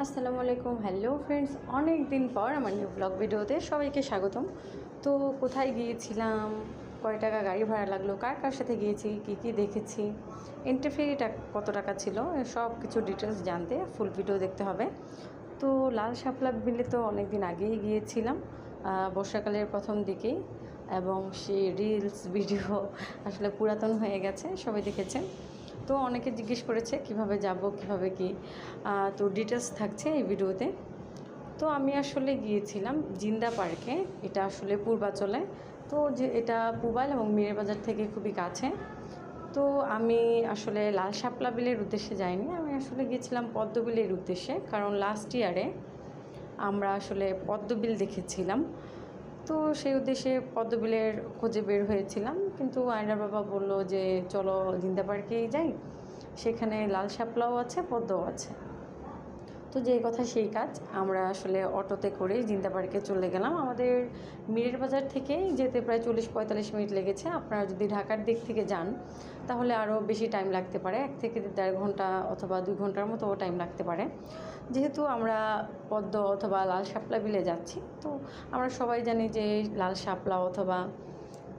আসসালামু আলাইকুম। Hello friends, অনেক দিন পর আমার নিউ ব্লগ ভিডিওতে সবাইকে স্বাগতম। তো কোথায় গিয়েছিলাম, কয় টাকা গাড়ি ভাড়া লাগলো, কার কার সাথে গিয়েছি, কি কি দেখেছি, এন্ট্রি ফিটা কত টাকা ছিল, সব কিছু ডিটেলস জানতে ফুল ভিডিও দেখতে হবে। তো লাল শাপলা বিলে তো অনেক দিন আগেই গিয়েছিলাম, বর্ষাকালের প্রথম দিকেই, এবং সেই রিলস ভিডিও আসলে পুরাতন হয়ে গেছে, সবাই দেখেছেন। তো অনেকে জিজ্ঞেস করেছে কিভাবে যাব, কিভাবে কি, তো ডিটেলস থাকছে এই ভিডিওতে। তো আমি আসলে গিয়েছিলাম জিন্দা পার্কে, এটা আসলে পূর্বাচলে। তো যে এটা পুবাইল এবং মিরের বাজার থেকে খুবই কাছে। তো আমি আসলে লাল শাপলা বিলের উদ্দেশ্যে যাইনি, আমি আসলে গিয়েছিলাম পদ্মবিলের উদ্দেশ্যে, কারণ লাস্ট ইয়ারে আমরা আসলে পদ্মবিল দেখেছিলাম। তো সেই উদ্দেশ্যে পদ্মবিলের খোঁজে বের হয়েছিলাম, কিন্তু আয়নার বাবা বলল যে চলো জিন্দা পার্কেই যাই, সেখানে লাল শাপলাও আছে, পদ্মও আছে। তো যেই কথা সেই কাজ, আমরা আসলে অটোতে করে জিন্দা পার্কে চলে গেলাম। আমাদের মিরের বাজার থেকে যেতে প্রায় 40-45 মিনিট লেগেছে। আপনারা যদি ঢাকার দিক থেকে যান তাহলে আরও বেশি টাইম লাগতে পারে, 1 থেকে 1.5 ঘন্টা অথবা 2 ঘন্টার মতো টাইম লাগতে পারে। যেহেতু আমরা পদ্ম অথবা লাল শাপলা বিলে যাচ্ছি, তো আমরা সবাই জানি যে লাল শাপলা অথবা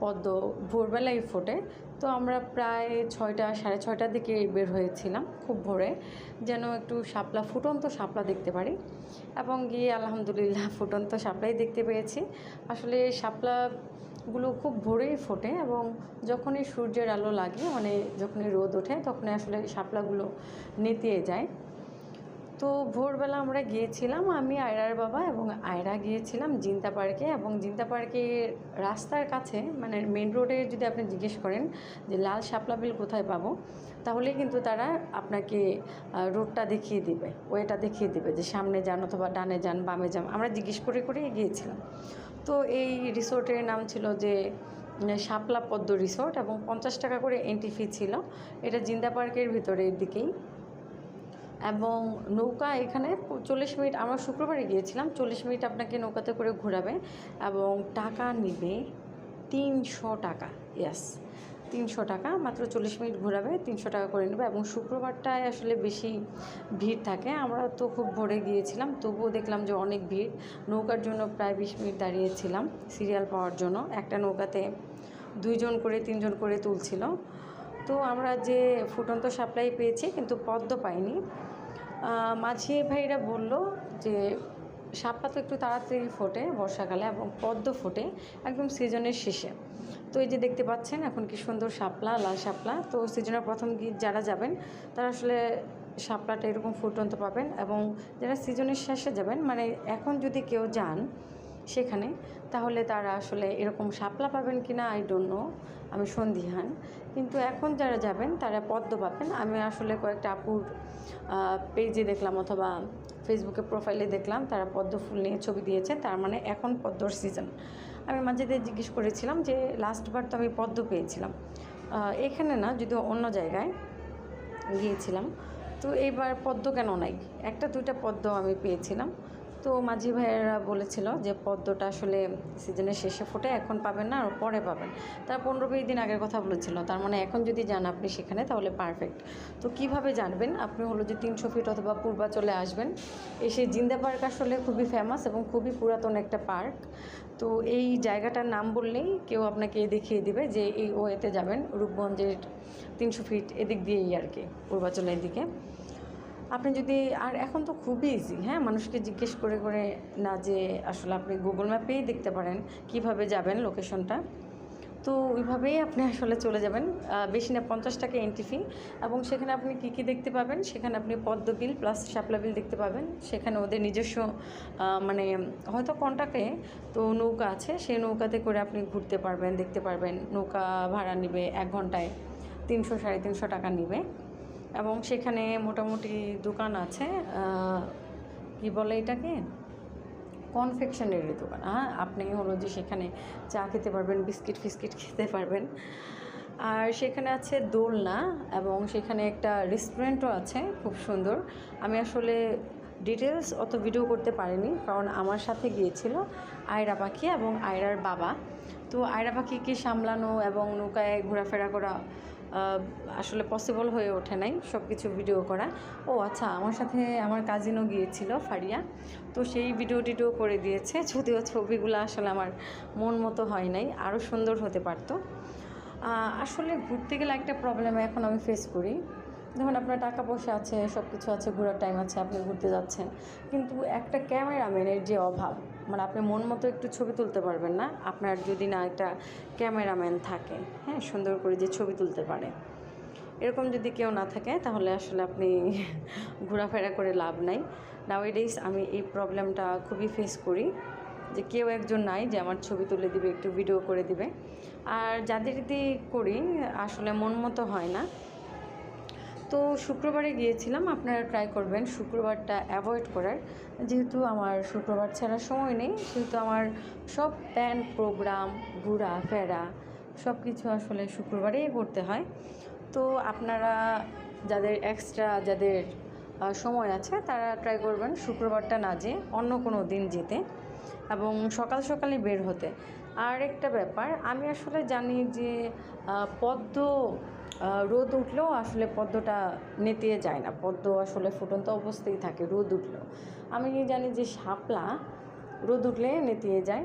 পদ্ম ভোরবেলায় ফোটে। তো আমরা প্রায় 6টা, 6:30টার দিকে বের হয়েছিলাম, খুব ভোরে, যেন একটু শাপলা, ফুটন্ত শাপলা দেখতে পারি। এবং গিয়ে আলহামদুলিল্লাহ ফুটন্ত শাপলাই দেখতে পেয়েছি। আসলে শাপলাগুলো খুব ভোরেই ফোটে, এবং যখনই সূর্যের আলো লাগে, মানে যখনই রোদ ওঠে, তখনই আসলে শাপলাগুলো নেতিয়ে যায়। তো ভোরবেলা আমরা গিয়েছিলাম, আমি আয়রার বাবা এবং আয়রা গিয়েছিলাম জিন্দা পার্কে। এবং জিন্দা পার্কের রাস্তার কাছে, মানে মেন রোডে যদি আপনি জিজ্ঞেস করেন যে লাল শাপলা বিল কোথায় পাবো, তাহলে কিন্তু তারা আপনাকে রোডটা দেখিয়ে দেবে, ওয়েটা দেখিয়ে দেবে যে সামনে যান অথবা ডানে যান, বামে যান। আমরা জিজ্ঞেস করে করে গিয়েছিলাম। তো এই রিসোর্টের নাম ছিল যে শাপলা পদ্ম রিসোর্ট, এবং 50 টাকা করে এন্ট্রি ফি ছিল। এটা জিন্দা পার্কের ভিতরের দিকেই। এবং নৌকা এখানে 40 মিনিট, আমরা শুক্রবারে গিয়েছিলাম, 40 মিনিট আপনাকে নৌকাতে করে ঘোরাবে, এবং টাকা নেবে 300 টাকা। ইয়াস, 300 টাকা, মাত্র 40 মিনিট ঘোরাবে, 300 টাকা করে নেবে। এবং শুক্রবারটায় আসলে বেশি ভিড় থাকে। আমরা তো খুব ভোরে গিয়েছিলাম, তবুও দেখলাম যে অনেক ভিড়। নৌকার জন্য প্রায় 20 মিনিট দাঁড়িয়েছিলাম সিরিয়াল পাওয়ার জন্য। একটা নৌকাতে 2 জন করে 3 জন করে তুলছিল। তো আমরা যে ফুটন্ত শাপলাই পেয়েছি, কিন্তু পদ্ম পাইনি। মাঝি ভাইরা বলল যে শাপলা তো একটু তাড়াতাড়ি ফোটে বর্ষাকালে, এবং পদ্ম ফোটে একদম সিজনের শেষে। তো এই যে দেখতে পাচ্ছেন এখন কি সুন্দর শাপলা, লাল শাপলা। তো সিজনের প্রথম যারা যাবেন তারা আসলে শাপলাটা এরকম ফুটন্ত পাবেন, এবং যারা সিজনের শেষে যাবেন, মানে এখন যদি কেউ যান সেখানে, তাহলে তারা আসলে এরকম শাপলা পাবেন কি না আই ডোন্ট নো, আমি সন্দিহান। কিন্তু এখন যারা যাবেন তারা পদ্ম পাবেন। আমি আসলে কয়েকটা আপুর পেজে দেখলাম অথবা ফেসবুকে প্রোফাইলে দেখলাম, তারা পদ্ম ফুল নিয়ে ছবি দিয়েছে, তার মানে এখন পদ্মর সিজন। আমি মাঝেদের জিজ্ঞেস করেছিলাম যে লাস্টবার তো আমি পদ্ম পেয়েছিলাম এখানে না, যদিও অন্য জায়গায় গিয়েছিলাম, তো এইবার পদ্ম কেন নাই, 1-2টা পদ্ম আমি পেয়েছিলাম। তো মাঝি ভাইয়েরা বলেছিল যে পদ্মটা আসলে সিজনের শেষে ফোটে, এখন পাবেন না, আর পরে পাবেন। তার 15-20 দিন আগের কথা বলেছিল, তার মানে এখন যদি যান আপনি সেখানে তাহলে পারফেক্ট। তো কিভাবে জানবেন, আপনি হলো যে 300 ফিট অথবা পূর্বাচলে আসবেন। এসে জিন্দা পার্ক আসলে খুবই ফেমাস এবং খুবই পুরাতন একটা পার্ক। তো এই জায়গাটার নাম বললেই কেউ আপনাকে দেখিয়ে দিবে যে এই ওয়েতে যাবেন, রূপগঞ্জের 300 ফিট এদিক দিয়েই আর কি, পূর্বাচলের দিকে। আপনি যদি, আর এখন তো খুবই ইজি, হ্যাঁ, মানুষকে জিজ্ঞেস করে করে না, যে আসলে আপনি গুগল ম্যাপেই দেখতে পারেন কিভাবে যাবেন লোকেশনটা। তো ওইভাবেই আপনি আসলে চলে যাবেন। বেশি না, 50 টাকা এন্ট্রি ফি। এবং সেখানে আপনি কী কী দেখতে পাবেন, সেখানে আপনি পদ্ম বিল প্লাস শাপলা বিল দেখতে পাবেন। সেখানে ওদের নিজস্ব মানে হয়তো কন্টাক্টে তো নৌকা আছে, সেই নৌকাতে করে আপনি ঘুরতে পারবেন, দেখতে পারবেন। নৌকা ভাড়া নেবে 1 ঘন্টায় 300-350 টাকা নেবে। এবং সেখানে মোটামুটি দোকান আছে, কি বলে এটাকে, কনফেকশনারি দোকান। হ্যাঁ, আপনি হলো যে সেখানে চা খেতে পারবেন, বিস্কিট ফিস্কিট খেতে পারবেন। আর সেখানে আছে দোলনা, এবং সেখানে একটা রেস্টুরেন্টও আছে খুব সুন্দর। আমি আসলে ডিটেলস অত ভিডিও করতে পারিনি, কারণ আমার সাথে গিয়েছিল আয়রা পাখি এবং আয়রার বাবা। তো আয়রা পাখিকে সামলানো এবং নৌকায় ঘোরাফেরা করা আসলে পসিবল হয়ে ওঠে নাই সব কিছু ভিডিও করা। ও আচ্ছা, আমার সাথে আমার কাজিনও গিয়েছিল ফারিয়া, তো সেই ভিডিও টিডিও করে দিয়েছে, যদিও ছবিগুলো আসলে আমার মন মতো হয় নাই, আরও সুন্দর হতে পারতো। আসলে ঘুরতে গেলে একটা প্রবলেম এখন আমি ফেস করি, যখন আপনার টাকা পয়সা আছে, সব কিছু আছে, ঘোরার টাইম আছে, আপনি ঘুরতে যাচ্ছেন, কিন্তু একটা ক্যামেরাম্যানের যে অভাব, মানে আপনি মন মতো একটু ছবি তুলতে পারবেন না আপনার যদি না একটা ক্যামেরাম্যান থাকে, হ্যাঁ, সুন্দর করে যে ছবি তুলতে পারে, এরকম যদি কেউ না থাকে তাহলে আসলে আপনি ঘোরাফেরা করে লাভ নাই। নাওয়াডেজ আমি এই প্রবলেমটা খুবই ফেস করি, যে কেউ একজন নাই যে আমার ছবি তুলে দিবে, একটু ভিডিও করে দিবে। আর যাদের দিয়ে করি আসলে মন মতো হয় না। তো শুক্রবারে গিয়েছিলাম, আপনারা ট্রাই করবেন শুক্রবারটা অ্যাভয়েড করার, যেহেতু আমার শুক্রবার ছাড়া সময় নেই, সেহেতু আমার সব প্ল্যান প্রোগ্রাম, ঘোরা ফেরা সব কিছু আসলে শুক্রবারেই করতে হয়। তো আপনারা যাদের সময় আছে তারা ট্রাই করবেন শুক্রবারটা না যেয়ে অন্য কোনো দিন যেতে এবং সকাল সকালে বের হতে। আর একটা ব্যাপার, আমি আসলে জানি যে পদ্ম রোদ উঠলেও আসলে পদ্মটা নেতিয়ে যায় না, পদ্ম আসলে ফুটন্ত অবস্থায় থাকে রোদ উঠলেও। আমি জানি যে শাপলা রোদ উঠলে নেতিয়ে যায়,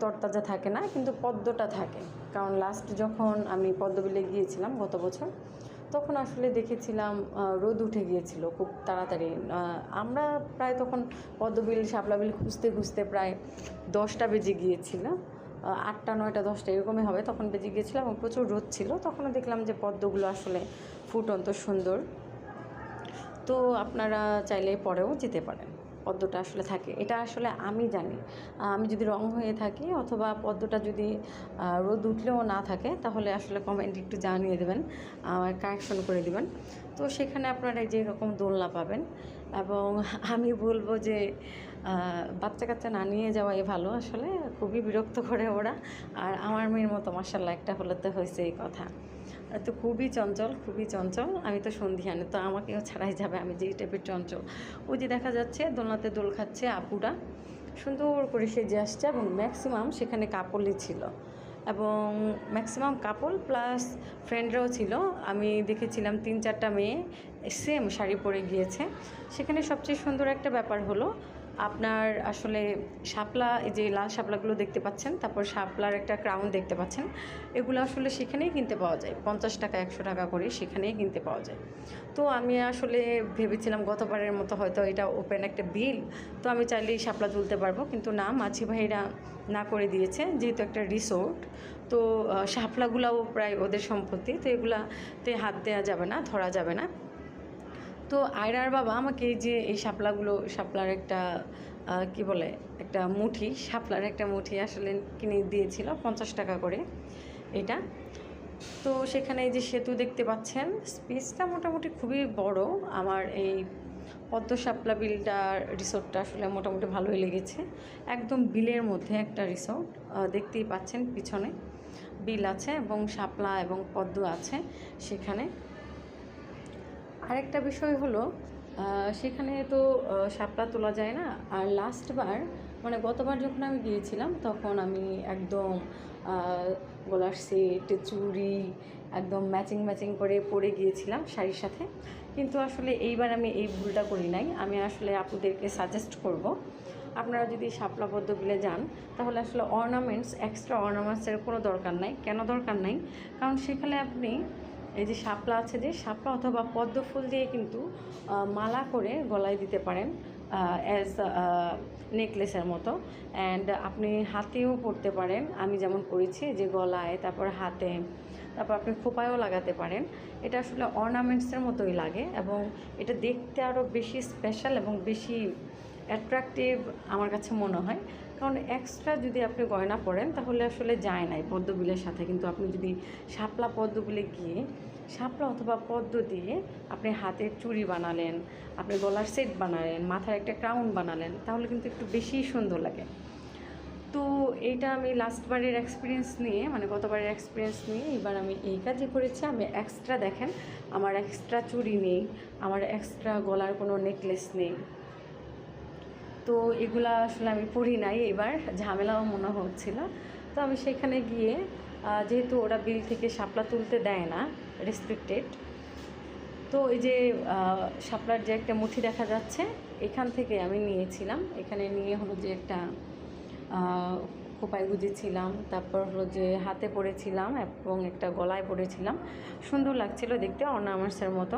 তরতাজা থাকে না, কিন্তু পদ্মটা থাকে। কারণ লাস্ট যখন আমি পদ্মবিলে গিয়েছিলাম গত বছর, তখন আসলে দেখেছিলাম রোদ উঠে গিয়েছিল খুব তাড়াতাড়ি। আমরা প্রায় তখন পদ্মবিল শাপলাবিল খুঁজতে খুঁজতে প্রায় 10টা বেজে গিয়েছিল, 8টা 9টা 10টা এরকমই হবে, তখন বেজে গিয়েছিল এবং প্রচুর রোদ ছিল। তখনও দেখলাম যে পদ্মগুলো আসলে ফুটন্ত সুন্দর। তো আপনারা চাইলে পরেও যেতে পারেন, পদ্মটা আসলে থাকে, এটা আসলে আমি জানি। আমি যদি রং হয়ে থাকি অথবা পদ্মটা যদি রোদ উঠলেও না থাকে, তাহলে আসলে কমেন্ট একটু জানিয়ে দেবেন, কারেকশন করে দেবেন। তো সেখানে আপনারা যে এরকম দোলনা পাবেন, এবং আমি বলবো যে বাচ্চা কাচ্চা না নিয়ে যাওয়াই ভালো, আসলে খুবই বিরক্ত করে ওরা। আর আমার মেয়ের মতো মাশাআল্লাহ একটা হলেতে হয়েছে এই কথা, তো খুবই চঞ্চল, খুবই চঞ্চল। আমি তো সন্ধিহানে, তো আমাকেও ছাড়াই যাবে, আমি যেই টাইপের চঞ্চল। ওই যে দেখা যাচ্ছে দোলনাতে দোল খাচ্ছে আপুরা, সুন্দর করে সেজে আসছে, এবং ম্যাক্সিমাম সেখানে কাপলই ছিল, এবং ম্যাক্সিমাম কাপল প্লাস ফ্রেন্ডরাও ছিল। আমি দেখেছিলাম 3-4টা মেয়ে সেম শাড়ি পরে গিয়েছে। সেখানে সবচেয়ে সুন্দর একটা ব্যাপার হলো আপনার আসলে শাপলা, এই যে লাল শাপলাগুলো দেখতে পাচ্ছেন, তারপর শাপলার একটা ক্রাউন দেখতে পাচ্ছেন, এগুলো আসলে সেখানেই কিনতে পাওয়া যায়, 50 টাকা 100 টাকা করে সেখানেই কিনতে পাওয়া যায়। তো আমি আসলে ভেবেছিলাম গতবারের মতো হয়তো এটা ওপেন একটা বিল, তো আমি চাইলেই শাপলা তুলতে পারবো, কিন্তু না, মাঝি ভাইরা না করে দিয়েছে, যেহেতু একটা রিসোর্ট, তো শাপলাগুলাও প্রায় ওদের সম্পত্তি, তো এগুলাতে হাত দেওয়া যাবে না, ধরা যাবে না। তো আয়রার বাবা আমাকে এই যে এই শাপলার একটা কি বলে, একটা মুঠি, শাপলার একটা মুঠি আসলে কিনে দিয়েছিল 50 টাকা করে এটা। তো সেখানে এই যে সেতু দেখতে পাচ্ছেন, স্পেসটা মোটামুটি খুবই বড়। আমার এই পদ্ম শাপলা রিসোর্টটা আসলে মোটামুটি ভালোই লেগেছে, একদম বিলের মধ্যে একটা রিসোর্ট, দেখতেই পাচ্ছেন পিছনে বিল আছে এবং শাপলা এবং পদ্ম আছে সেখানে। আরেকটা বিষয় হলো সেখানে তো শাপলা তোলা যায় না। আর লাস্টবার মানে গতবার যখন আমি গিয়েছিলাম, তখন আমি একদম গলার সেট, চুড়ি একদম ম্যাচিং ম্যাচিং করে পরে গিয়েছিলাম শাড়ির সাথে। কিন্তু আসলে এইবার আমি এই ভুলটা করি নাই। আমি আসলে আপুদেরকে সাজেস্ট করব, আপনারা যদি শাপলা পদ্ম বিলে যান, তাহলে আসলে এক্সট্রা অর্নামেন্টসের কোনো দরকার নাই। কেন দরকার নাই? কারণ সেখানে আপনি এই যে শাপলা আছে, যে শাপলা অথবা পদ্ম ফুল দিয়ে কিন্তু মালা করে গলায় দিতে পারেন, অ্যাজ নেকলেসের মতো, অ্যান্ড আপনি হাতেও পরতে পারেন, আমি যেমন করেছি, যে গলায়, তারপর হাতে, তারপর আপনি খোপায়ও লাগাতে পারেন। এটা আসলে অর্নামেন্টসের মতোই লাগে, এবং এটা দেখতে আরও বেশি স্পেশাল এবং বেশি অ্যাট্রাকটিভ আমার কাছে মনে হয়। কারণ এক্সট্রা যদি আপনি গয়না পরেন তাহলে আসলে যায় না পদ্মবিলের সাথে। কিন্তু আপনি যদি শাপলা পদ্মবিলে গিয়ে শাপলা অথবা পদ্ম দিয়ে আপনি হাতের চুড়ি বানালেন, আপনি গলার সেট বানালেন, মাথার একটা ক্রাউন বানালেন, তাহলে কিন্তু একটু বেশি সুন্দর লাগে। তো এইটা আমি লাস্টবারের এক্সপিরিয়েন্স নিয়ে, মানে গতবারের এক্সপিরিয়েন্স নিয়ে এবার আমি এই কাজই করেছি। আমি এক্সট্রা, দেখেন আমার এক্সট্রা চুড়ি নেই, আমার এক্সট্রা গলার কোনো নেকলেস নেই, তো এগুলা আসলে আমি পড়ি নাই, এবার ঝামেলাও মনে হচ্ছিল। তো আমি সেখানে গিয়ে যেহেতু ওরা বিল থেকে শাপলা তুলতে দেয় না, রেস্ট্রিক্টেড। তো এই যে শাপলার যে একটা মুঠি দেখা যাচ্ছে, এখান থেকে আমি নিয়েছিলাম। এখানে নিয়ে হলো যে একটা খোপায় গুজেছিলাম, তারপর হলো যে হাতে পরেছিলাম এবং একটা গলায় পরেছিলাম। সুন্দর লাগছিল দেখতে, অর্নামেন্টসের মতো।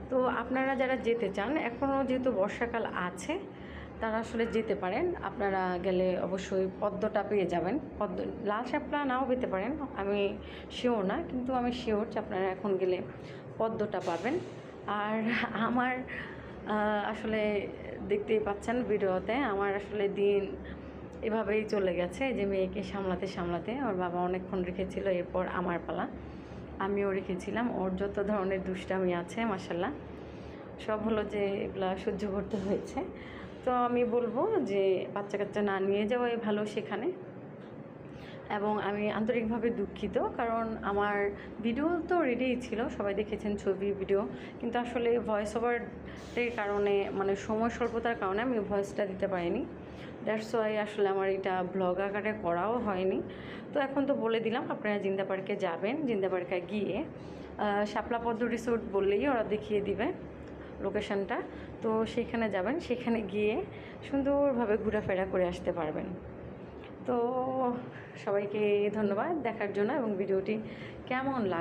তো আপনারা যারা যেতে চান, এখনও যেহেতু বর্ষাকাল আছে, তারা আসলে যেতে পারেন। আপনারা গেলে অবশ্যই পদ্মটা পেয়ে যাবেন। পদ্ম, লাল শাপলা নাও পেতে পারেন, আমি শিওর না, কিন্তু আমি শিওর যে আপনারা এখন গেলে পদ্মটা পাবেন। আর আমার আসলে দেখতেই পাচ্ছেন ভিডিওতে, আমার আসলে দিন এভাবেই চলে গেছে, যে মেয়েকে সামলাতে সামলাতে। ওর বাবা অনেকক্ষণ রেখেছিল, এরপর আমার পালা, আমিও রেখেছিলাম। ওর যত ধরনের দুষ্টামি আছে মাশাল্লাহ, সব হলো যে এগুলা সহ্য করতে হয়েছে। তো আমি বলবো যে বাচ্চা কাচ্চা না নিয়ে যাওয়াই ভালো সেখানে। এবং আমি আন্তরিকভাবে দুঃখিত, কারণ আমার ভিডিও তো রেডিই ছিল, সবাই দেখেছেন ছবি ভিডিও, কিন্তু আসলে ভয়েস ওভারের কারণে, মানে সময় স্বল্পতার কারণে আমি ভয়েসটা দিতে পারিনি। দ্যাটস ওয়াই আসলে আমার এটা ব্লগ আকারে করাও হয়নি। তো এখন তো বলে দিলাম, আপনারা জিন্দা পার্কে যাবেন। জিন্দা পার্কে গিয়ে শাপলা পদ্ম রিসোর্ট বললেই ওরা দেখিয়ে দিবে লোকেশানটা। তো সেখানে যাবেন, সেখানে গিয়ে সুন্দরভাবে ঘোরাফেরা করে আসতে পারবেন। তো সবাইকে ধন্যবাদ দেখার জন্য, এবং ভিডিওটি কেমন লাগে